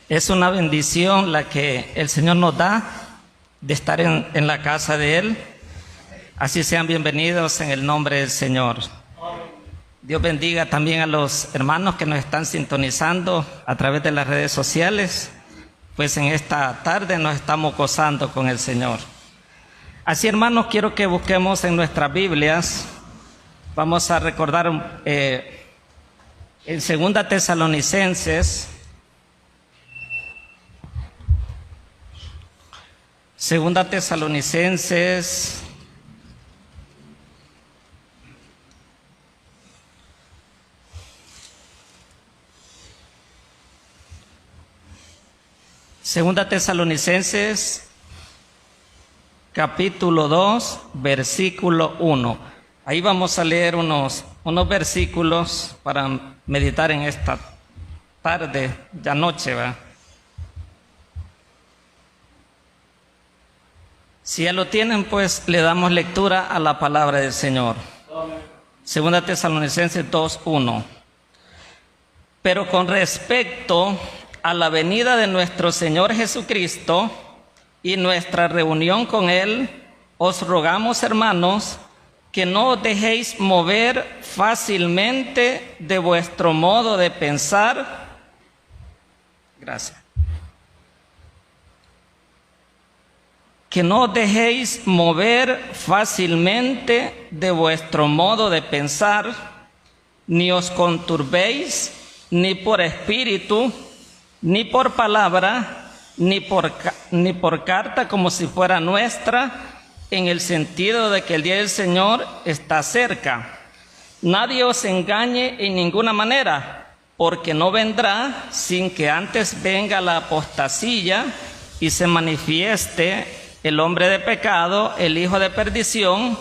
Es una bendición la que el Señor nos da de estar en la casa de Él. Así sean bienvenidos en el nombre del Señor. Dios bendiga también a los hermanos que nos están sintonizando a través de las redes sociales, pues en esta tarde nos estamos gozando con el Señor. Así, hermanos, quiero que busquemos en nuestras Biblias. Vamos a recordar en 2 Tesalonicenses, Segunda Tesalonicenses, capítulo 2, versículo 1. Ahí vamos a leer unos versículos para meditar en esta tarde, ya noche, ¿verdad? Si ya lo tienen, pues le damos lectura a la palabra del Señor. Segunda Tesalonicenses 2:1. Pero con respecto a la venida de nuestro Señor Jesucristo y nuestra reunión con Él, os rogamos, hermanos, que no os dejéis mover fácilmente de vuestro modo de pensar. Gracias. Que no os dejéis mover fácilmente de vuestro modo de pensar, ni os conturbéis, ni por espíritu, ni por palabra, ni por carta como si fuera nuestra, en el sentido de que el día del Señor está cerca. Nadie os engañe en ninguna manera, porque no vendrá sin que antes venga la apostasía y se manifieste el hombre de pecado, el hijo de perdición,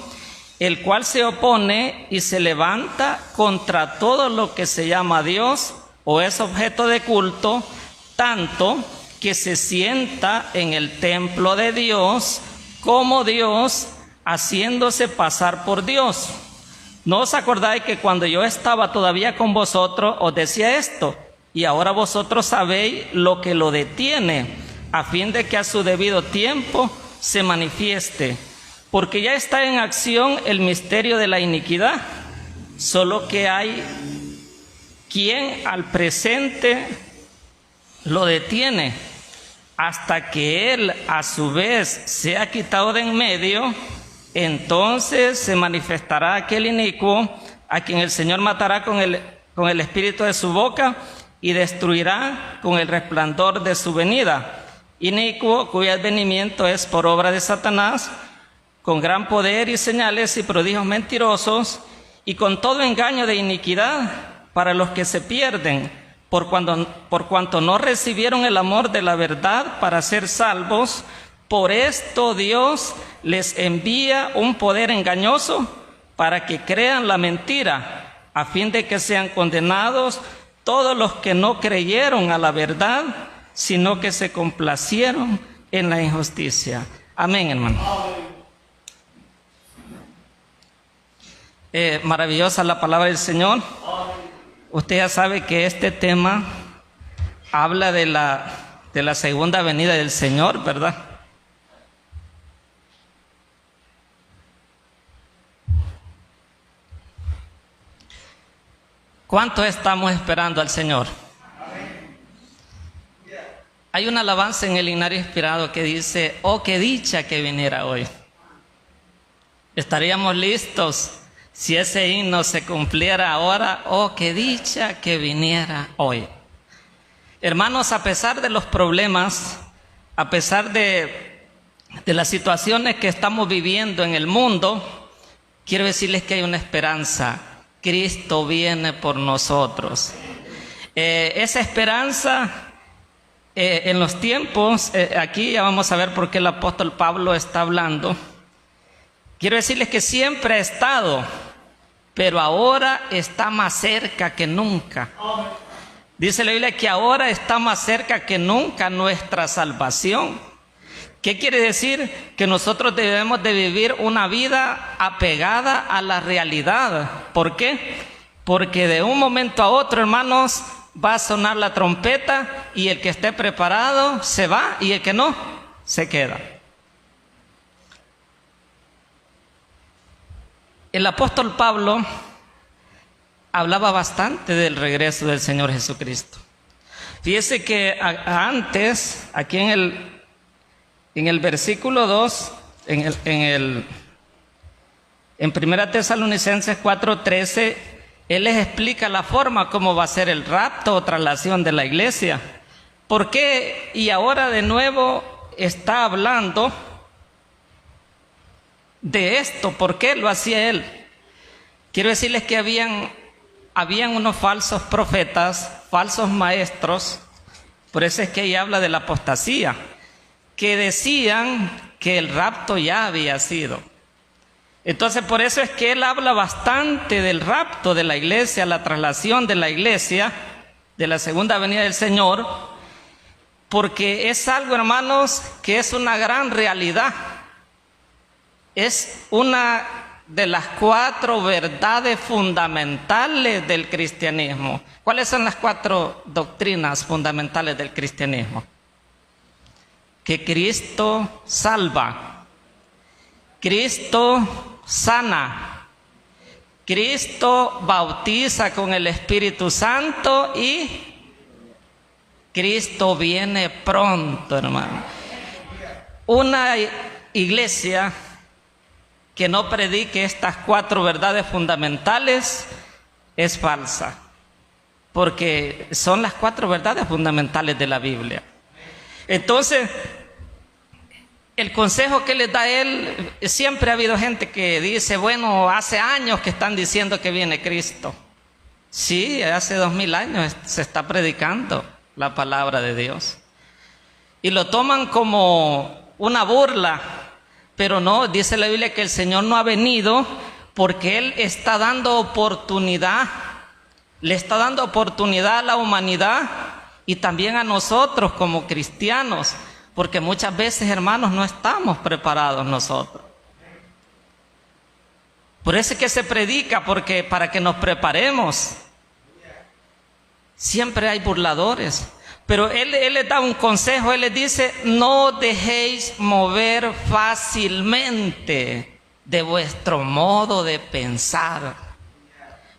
el cual se opone y se levanta contra todo lo que se llama Dios o es objeto de culto, tanto que se sienta en el templo de Dios como Dios, haciéndose pasar por Dios. ¿No os acordáis que cuando yo estaba todavía con vosotros os decía esto? Y ahora vosotros sabéis lo que lo detiene, a fin de que a su debido tiempo se manifieste, porque ya está en acción el misterio de la iniquidad, solo que hay quien al presente lo detiene, hasta que él a su vez sea quitado de en medio. Entonces se manifestará aquel inicuo, a quien el Señor matará con el espíritu de su boca y destruirá con el resplandor de su venida. Inicuo, cuyo advenimiento es por obra de Satanás, con gran poder y señales y prodigios mentirosos, y con todo engaño de iniquidad para los que se pierden, por cuanto no recibieron el amor de la verdad para ser salvos. Por esto Dios les envía un poder engañoso para que crean la mentira, a fin de que sean condenados todos los que no creyeron a la verdad, sino que se complacieron en la injusticia. Amén, hermano. Maravillosa la palabra del Señor. Usted ya sabe que este tema habla de la segunda venida del Señor, ¿verdad? ¿Cuánto estamos esperando al Señor? Hay una alabanza en el Himnario Inspirado que dice: oh, qué dicha que viniera hoy. Estaríamos listos si ese himno se cumpliera ahora. Oh, qué dicha que viniera hoy. Hermanos, a pesar de los problemas, a pesar de las situaciones que estamos viviendo en el mundo, quiero decirles que hay una esperanza. Cristo viene por nosotros. Esa esperanza, en los tiempos, aquí ya vamos a ver por qué el apóstol Pablo está hablando. Quiero decirles que siempre ha estado, pero ahora está más cerca que nunca. Dice la Biblia que ahora está más cerca que nunca nuestra salvación. ¿Qué quiere decir? Que nosotros debemos de vivir una vida apegada a la realidad. ¿Por qué? Porque de un momento a otro, hermanos, va a sonar la trompeta y el que esté preparado se va y el que no, se queda. El apóstol Pablo hablaba bastante del regreso del Señor Jesucristo. Fíjese que antes, aquí en el versículo 2, en 1 Tesalonicenses 4:13, él les explica la forma como va a ser el rapto o traslación de la iglesia. ¿Por qué? Y ahora de nuevo está hablando de esto. ¿Por qué lo hacía él? Quiero decirles que habían unos falsos profetas, falsos maestros, por eso es que ella habla de la apostasía, que decían que el rapto ya había sido. Entonces por eso es que él habla bastante del rapto de la iglesia, la traslación de la iglesia, de la segunda venida del Señor, porque es algo, hermanos, que es una gran realidad. Es una de las 4 verdades fundamentales del cristianismo. ¿Cuáles son las 4 doctrinas fundamentales del cristianismo? Que Cristo salva, Cristo sana, Cristo bautiza con el Espíritu Santo y Cristo viene pronto, hermano. Una iglesia que no predique estas 4 verdades fundamentales es falsa, porque son las 4 verdades fundamentales de la Biblia. Entonces, el consejo que les da él, siempre ha habido gente que dice, bueno, hace años que están diciendo que viene Cristo. Sí, hace 2000 años se está predicando la palabra de Dios. Y lo toman como una burla. Pero no, dice la Biblia que el Señor no ha venido porque Él está dando oportunidad, le está dando oportunidad a la humanidad y también a nosotros como cristianos, porque muchas veces, hermanos, no estamos preparados nosotros. Por eso es que se predica, porque para que nos preparemos. Siempre hay burladores. Pero él les da un consejo, él les dice, no dejéis mover fácilmente de vuestro modo de pensar.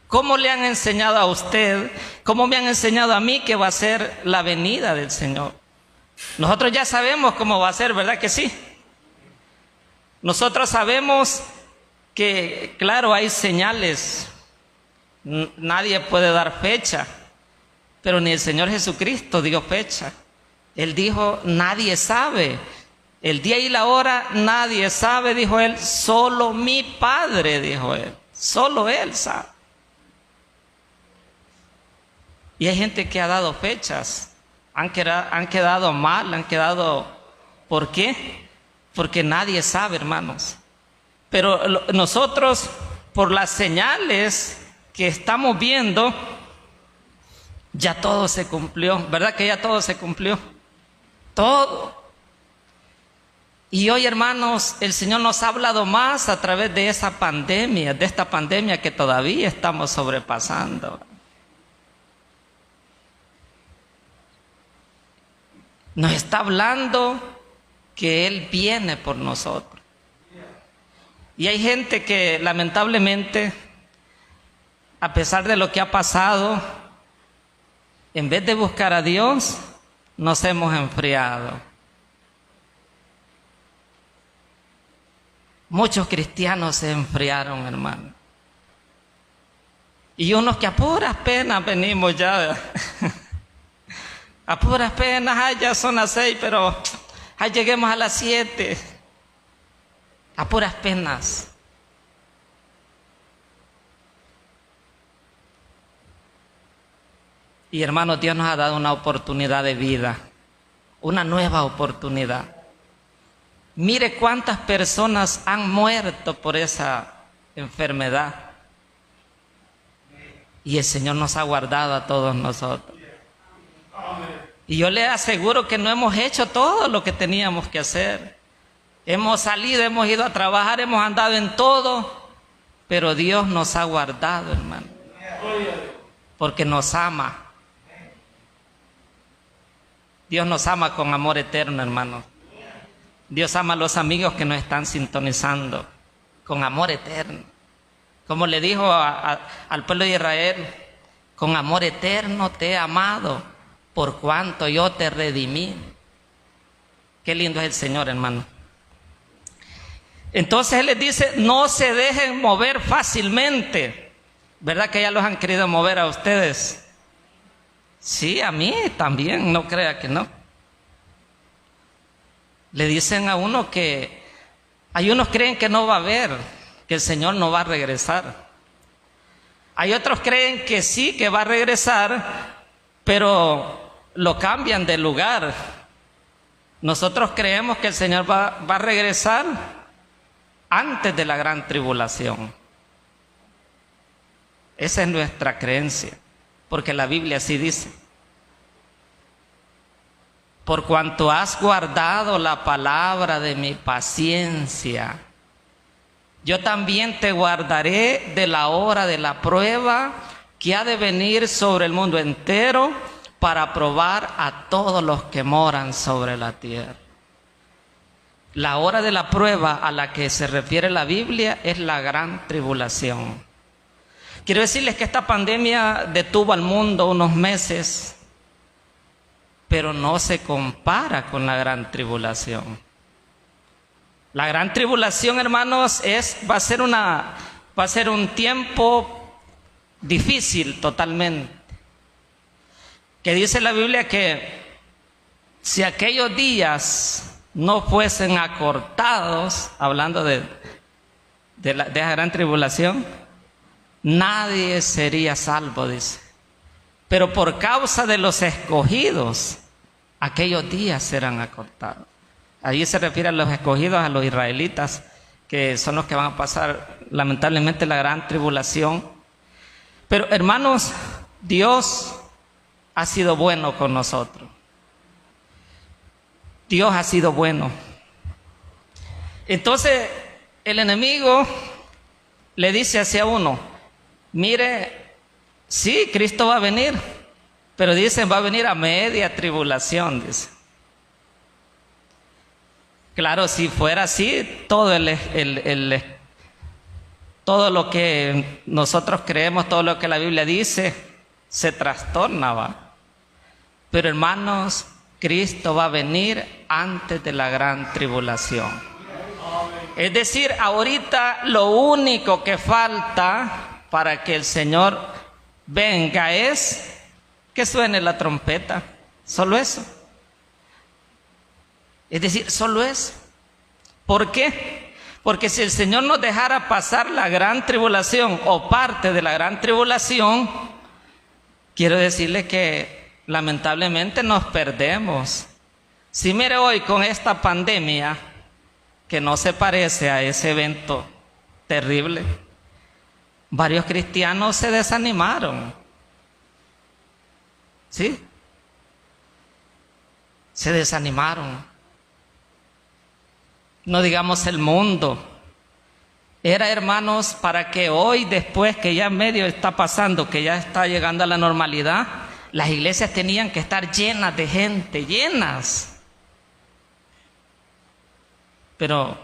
¿Cómo le han enseñado a usted? ¿Cómo me han enseñado a mí que va a ser la venida del Señor? Nosotros ya sabemos cómo va a ser, ¿verdad que sí? Nosotros sabemos que, claro, hay señales. Nadie puede dar fecha. Pero ni el Señor Jesucristo dio fecha. Él dijo, nadie sabe. El día y la hora nadie sabe, dijo él. Solo mi Padre, dijo él. Solo Él sabe. Y hay gente que ha dado fechas. Han quedado mal, han quedado... ¿Por qué? Porque nadie sabe, hermanos. Pero nosotros, por las señales que estamos viendo, ya todo se cumplió, ¿verdad que ya todo se cumplió? Todo. Y hoy, hermanos, el Señor nos ha hablado más a través de esa pandemia, de esta pandemia que todavía estamos sobrepasando. Nos está hablando que Él viene por nosotros. Y hay gente que lamentablemente, a pesar de lo que ha pasado, en vez de buscar a Dios, nos hemos enfriado. Muchos cristianos se enfriaron, hermano. Y unos que a puras penas venimos ya. A puras penas, ay, ya son las 6, pero ay, lleguemos a las 7. A puras penas. Y hermanos, Dios nos ha dado una oportunidad de vida, una nueva oportunidad. Mire cuántas personas han muerto por esa enfermedad. Y el Señor nos ha guardado a todos nosotros. Y yo le aseguro que no hemos hecho todo lo que teníamos que hacer. Hemos salido, hemos ido a trabajar, hemos andado en todo, pero Dios nos ha guardado, hermano, porque nos ama. Dios nos ama con amor eterno, hermanos. Dios ama a los amigos que nos están sintonizando con amor eterno. Como le dijo al pueblo de Israel, con amor eterno te he amado, por cuanto yo te redimí. Qué lindo es el Señor, hermano. Entonces Él les dice, no se dejen mover fácilmente. ¿Verdad que ya los han querido mover a ustedes? Sí, a mí también, no crea que no. Le dicen a uno que, hay unos creen que no va a haber, que el Señor no va a regresar. Hay otros creen que sí, que va a regresar, pero lo cambian de lugar. Nosotros creemos que el Señor va a regresar antes de la gran tribulación. Esa es nuestra creencia, porque la Biblia así dice. Por cuanto has guardado la palabra de mi paciencia, yo también te guardaré de la hora de la prueba que ha de venir sobre el mundo entero para probar a todos los que moran sobre la tierra. La hora de la prueba a la que se refiere la Biblia es la gran tribulación. Quiero decirles que esta pandemia detuvo al mundo unos meses, pero no se compara con la gran tribulación. La gran tribulación, hermanos, va a ser un tiempo difícil totalmente. Que dice la Biblia que si aquellos días no fuesen acortados, hablando de la gran tribulación, nadie sería salvo, dice. Pero por causa de los escogidos, aquellos días serán acortados. Allí se refiere a los escogidos, a los israelitas, que son los que van a pasar lamentablemente la gran tribulación. Pero hermanos, Dios ha sido bueno con nosotros. Dios ha sido bueno. Entonces el enemigo le dice hacia uno, mire, sí, Cristo va a venir, pero dicen va a venir a media tribulación, dice. Claro, si fuera así, todo lo que nosotros creemos, todo lo que la Biblia dice, se trastorna, ¿va? Pero hermanos, Cristo va a venir antes de la gran tribulación. Es decir, ahorita lo único que falta para que el Señor venga es que suene la trompeta. Solo eso. Es decir, solo eso. ¿Por qué? Porque si el Señor nos dejara pasar la gran tribulación o parte de la gran tribulación, quiero decirle que lamentablemente nos perdemos. Si mire hoy con esta pandemia, que no se parece a ese evento terrible, varios cristianos se desanimaron. ¿Sí? Se desanimaron. No digamos el mundo. Era, hermanos, para que hoy, después que ya medio está pasando, que ya está llegando a la normalidad, las iglesias tenían que estar llenas de gente, llenas. Pero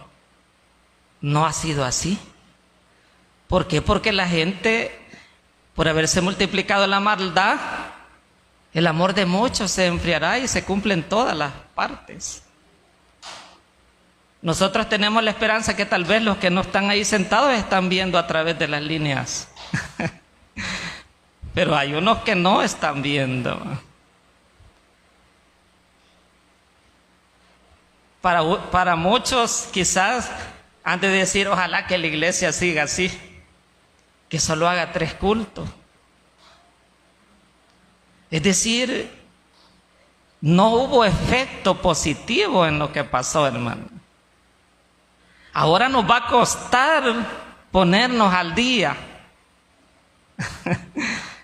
no ha sido así. ¿Por qué? Porque la gente, por haberse multiplicado la maldad, el amor de muchos se enfriará y se cumplen todas las partes. Nosotros tenemos la esperanza que tal vez los que no están ahí sentados están viendo a través de las líneas. Pero hay unos que no están viendo. Para muchos quizás han de decir, ojalá que la iglesia siga así, que solo haga 3 cultos. Es decir, no hubo efecto positivo en lo que pasó, hermano. Ahora nos va a costar ponernos al día.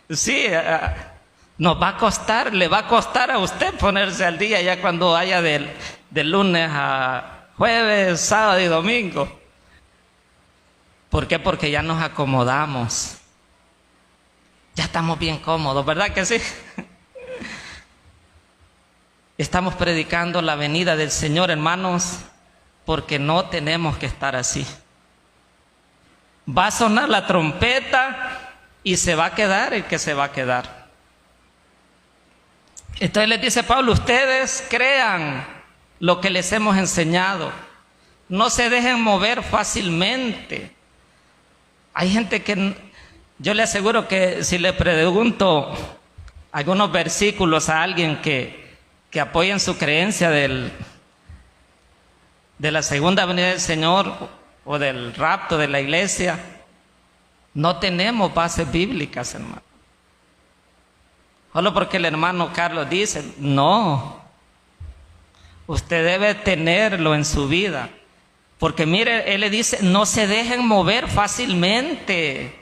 Sí, nos va a costar, le va a costar a usted ponerse al día ya cuando vaya de lunes a jueves, sábado y domingo. ¿Por qué? Porque ya nos acomodamos. Ya estamos bien cómodos, ¿verdad que sí? Estamos predicando la venida del Señor, hermanos, porque no tenemos que estar así. Va a sonar la trompeta y se va a quedar el que se va a quedar. Entonces les dice Pablo, ustedes crean lo que les hemos enseñado. No se dejen mover fácilmente. Hay gente que, yo le aseguro que si le pregunto algunos versículos a alguien que apoyen su creencia de la segunda venida del Señor o del rapto de la iglesia, no tenemos bases bíblicas, hermano. Solo porque el hermano Carlos dice, no, usted debe tenerlo en su vida. Porque mire, él le dice, no se dejen mover fácilmente,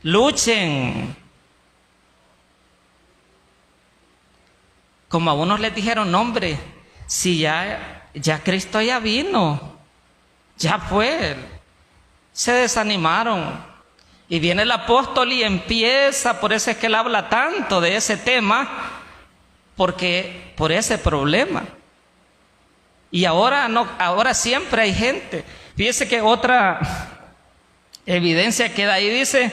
luchen. Como a unos les dijeron, no, hombre, si ya Cristo ya vino, ya fue, se desanimaron. Y viene el apóstol y empieza, por eso es que él habla tanto de ese tema, porque por ese problema. Y ahora no, ahora siempre hay gente. Fíjese que otra evidencia que da ahí dice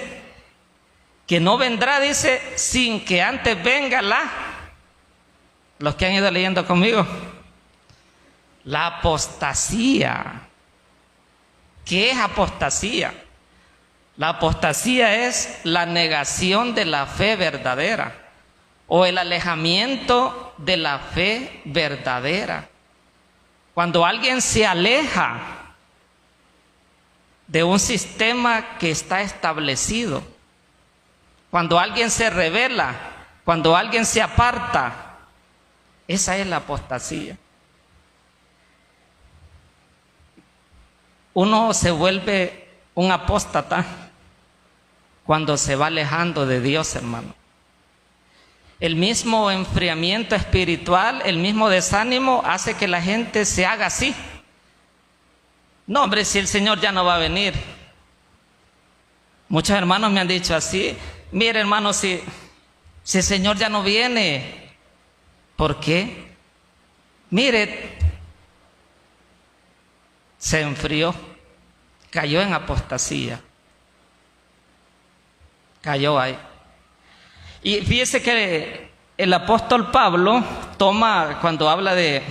que no vendrá, dice, sin que antes venga los que han ido leyendo conmigo, la apostasía. ¿Qué es apostasía? La apostasía es la negación de la fe verdadera o el alejamiento de la fe verdadera. Cuando alguien se aleja de un sistema que está establecido, cuando alguien se rebela, cuando alguien se aparta, esa es la apostasía. Uno se vuelve un apóstata cuando se va alejando de Dios, hermano. El mismo enfriamiento espiritual, el mismo desánimo hace que la gente se haga así. No, hombre, si el Señor ya no va a venir. Muchos hermanos me han dicho así, mire hermano, si el Señor ya no viene, ¿por qué? Mire, se enfrió, cayó en apostasía, cayó ahí. Y fíjese que el apóstol Pablo toma, cuando habla de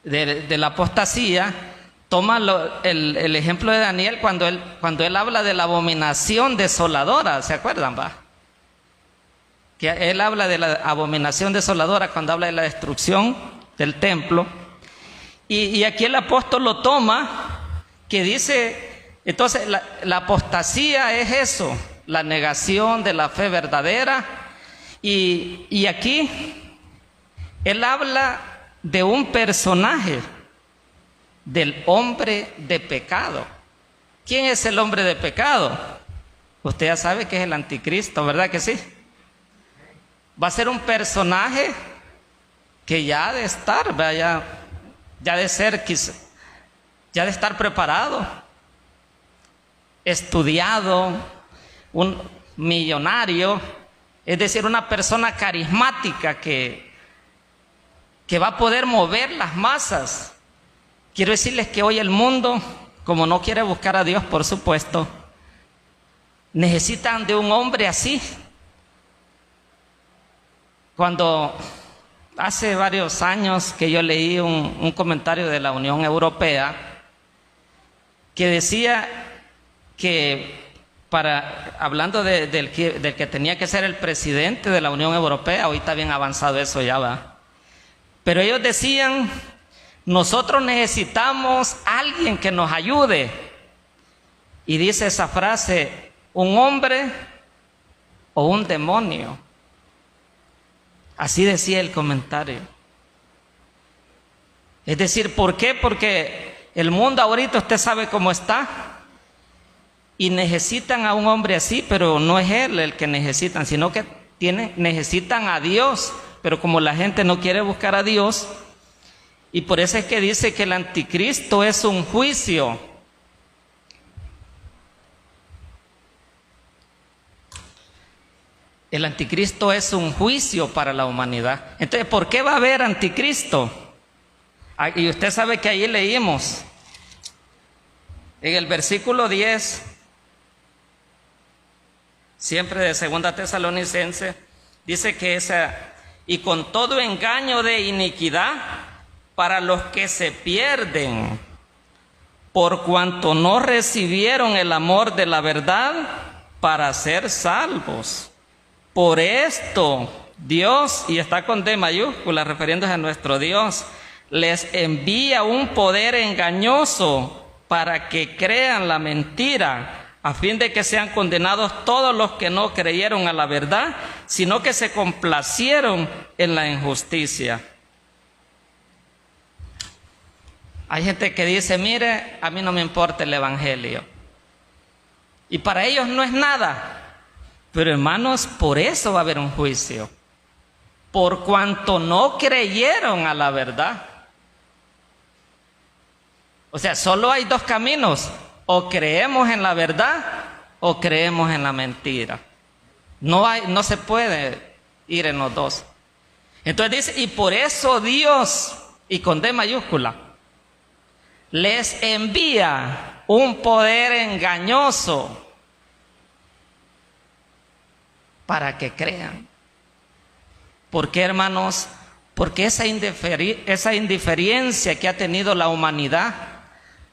la apostasía, toma el ejemplo de Daniel cuando él habla de la abominación desoladora, ¿se acuerdan, va? Que él habla de la abominación desoladora cuando habla de la destrucción del templo. Y aquí el apóstol lo toma, que dice, entonces la apostasía es eso, la negación de la fe verdadera. Y aquí él habla de un personaje, del hombre de pecado. ¿Quién es el hombre de pecado? Usted ya sabe que es el anticristo, ¿verdad que sí? Va a ser un personaje que ya ha de estar, ya de ser, ya de estar preparado, estudiado, un millonario, es decir, una persona carismática que va a poder mover las masas. Quiero decirles que hoy el mundo, como no quiere buscar a Dios, por supuesto, necesitan de un hombre así. Cuando hace varios años que yo leí un comentario de la Unión Europea que decía que hablando del que tenía que ser el presidente de la Unión Europea, hoy está bien avanzado eso ya va, pero ellos decían, nosotros necesitamos a alguien que nos ayude, y dice esa frase, un hombre o un demonio. Así decía el comentario. Es decir, ¿por qué? Porque el mundo ahorita usted sabe cómo está y necesitan a un hombre así, pero no es él el que necesitan, sino que necesitan a Dios, pero como la gente no quiere buscar a Dios, y por eso es que dice que el anticristo es un juicio. El anticristo es un juicio para la humanidad. Entonces, ¿por qué va a haber anticristo? Y usted sabe que ahí leímos, en el versículo 10, siempre de 2 Tesalonicenses, dice que y con todo engaño de iniquidad para los que se pierden, por cuanto no recibieron el amor de la verdad para ser salvos. Por esto Dios, y está con D mayúscula refiriéndose a nuestro Dios, les envía un poder engañoso para que crean la mentira, a fin de que sean condenados todos los que no creyeron a la verdad, sino que se complacieron en la injusticia. Hay gente que dice, mire, a mí no me importa el evangelio. Y para ellos no es nada. Pero hermanos, por eso va a haber un juicio. Por cuanto no creyeron a la verdad. O sea, solo hay dos caminos. O creemos en la verdad o creemos en la mentira. No se puede ir en los dos. Entonces dice, y por eso Dios, y con D mayúscula, les envía un poder engañoso para que crean. ¿Por qué, hermanos? Porque esa indiferencia que ha tenido la humanidad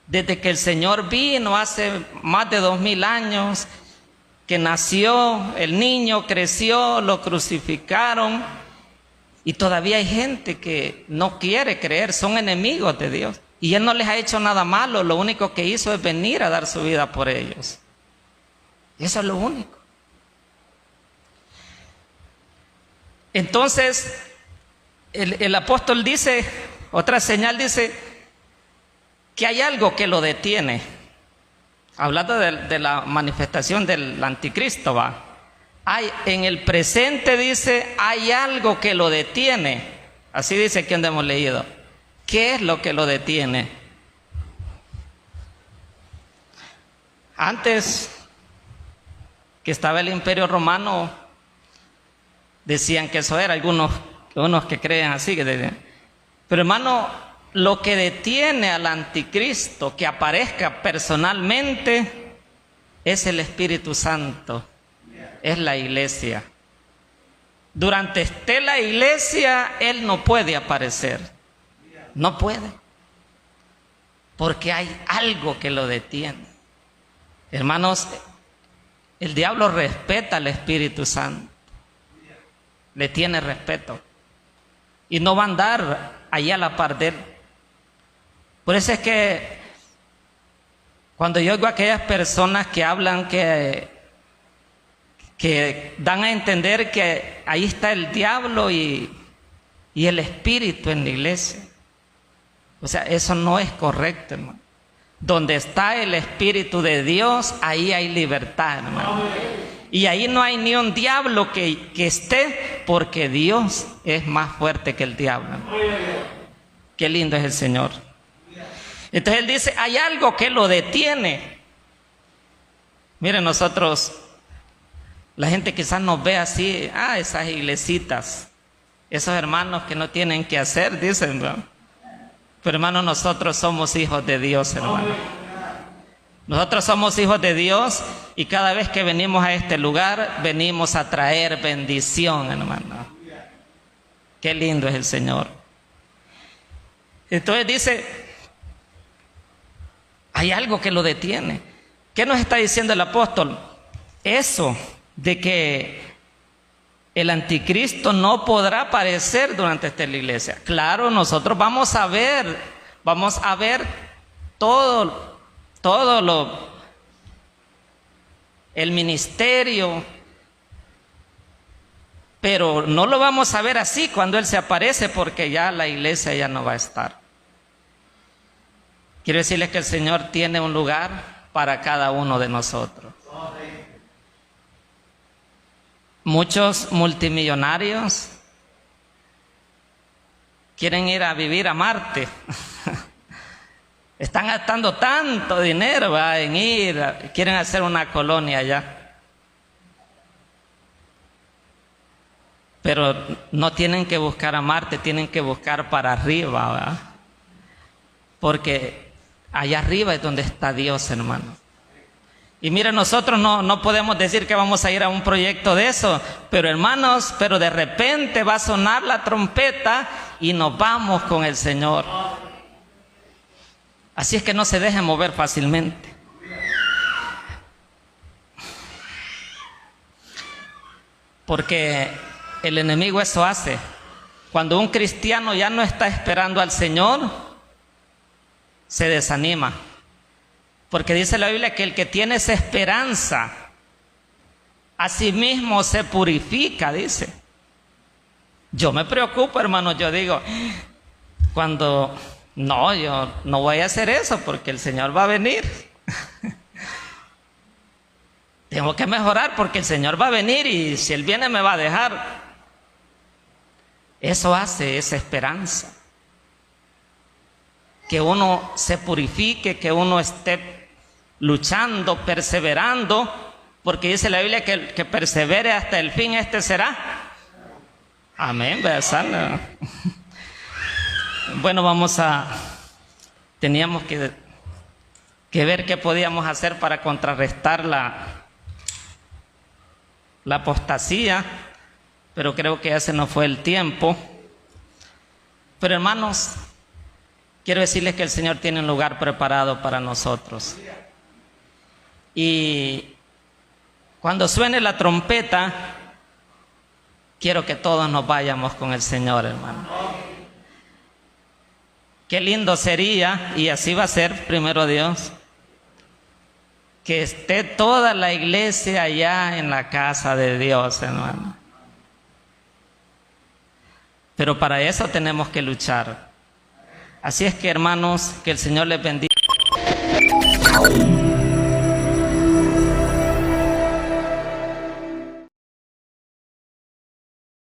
desde que el Señor vino hace más de 2000 años, que nació el niño, creció, lo crucificaron, y todavía hay gente que no quiere creer, son enemigos de Dios. Y Él no les ha hecho nada malo, lo único que hizo es venir a dar su vida por ellos. Eso es lo único. Entonces, el apóstol dice, otra señal dice, que hay algo que lo detiene. Hablando de la manifestación del anticristo, va. En el presente dice, hay algo que lo detiene. Así dice aquí donde hemos leído. ¿Qué es lo que lo detiene? Antes que estaba el Imperio Romano, decían que eso era, unos que creen así. Pero hermano, lo que detiene al anticristo que aparezca personalmente es el Espíritu Santo, es la iglesia. Durante esté la iglesia, Él no puede aparecer. No puede, porque hay algo que lo detiene. Hermanos, el diablo respeta al Espíritu Santo, le tiene respeto, y no va a andar allá a la par de él. Por eso es que cuando yo oigo a aquellas personas que hablan, que dan a entender que ahí está el diablo y el espíritu en la iglesia, o sea, eso no es correcto, hermano. Donde está el Espíritu de Dios, ahí hay libertad, hermano. Y ahí no hay ni un diablo que esté, porque Dios es más fuerte que el diablo. Qué lindo es el Señor. Entonces Él dice, hay algo que lo detiene. Miren, nosotros, la gente quizás nos ve así, esas iglesitas, esos hermanos que no tienen que hacer, dicen, ¿no? Pero hermano, nosotros somos hijos de Dios, hermano. Nosotros somos hijos de Dios, y cada vez que venimos a este lugar, venimos a traer bendición, hermano. Qué lindo es el Señor. Entonces dice, hay algo que lo detiene. ¿Qué nos está diciendo el apóstol? Eso de que el anticristo no podrá aparecer durante esta iglesia. Claro, nosotros vamos a ver todo el ministerio, pero no lo vamos a ver así cuando Él se aparece, porque ya la iglesia ya no va a estar. Quiero decirles que el Señor tiene un lugar para cada uno de nosotros. Muchos multimillonarios quieren ir a vivir a Marte. Están gastando tanto dinero en ir, quieren hacer una colonia allá. Pero no tienen que buscar a Marte, tienen que buscar para arriba, ¿verdad? Porque allá arriba es donde está Dios, hermano. Y mira, nosotros no podemos decir que vamos a ir a un proyecto de eso, pero hermanos, pero de repente va a sonar la trompeta y nos vamos con el Señor. Así es que no se dejen mover fácilmente. Porque el enemigo eso hace. Cuando un cristiano ya no está esperando al Señor, se desanima. Porque dice la Biblia que el que tiene esa esperanza, a sí mismo se purifica, dice. Yo me preocupo, hermano, yo digo, yo no voy a hacer eso porque el Señor va a venir. Tengo que mejorar porque el Señor va a venir y si Él viene me va a dejar. Eso hace esa esperanza. Que uno se purifique, que uno esté luchando, perseverando, porque dice la Biblia que el que persevere hasta el fin, este será. Amén, ¿verdad? Bueno, teníamos que ver qué podíamos hacer para contrarrestar la apostasía, pero creo que ese no fue el tiempo. Pero hermanos, quiero decirles que el Señor tiene un lugar preparado para nosotros. Y cuando suene la trompeta, quiero que todos nos vayamos con el Señor, hermano. Qué lindo sería, y así va a ser, primero Dios, que esté toda la iglesia allá en la casa de Dios, hermano. Pero para eso tenemos que luchar. Así es que, hermanos, que el Señor les bendiga.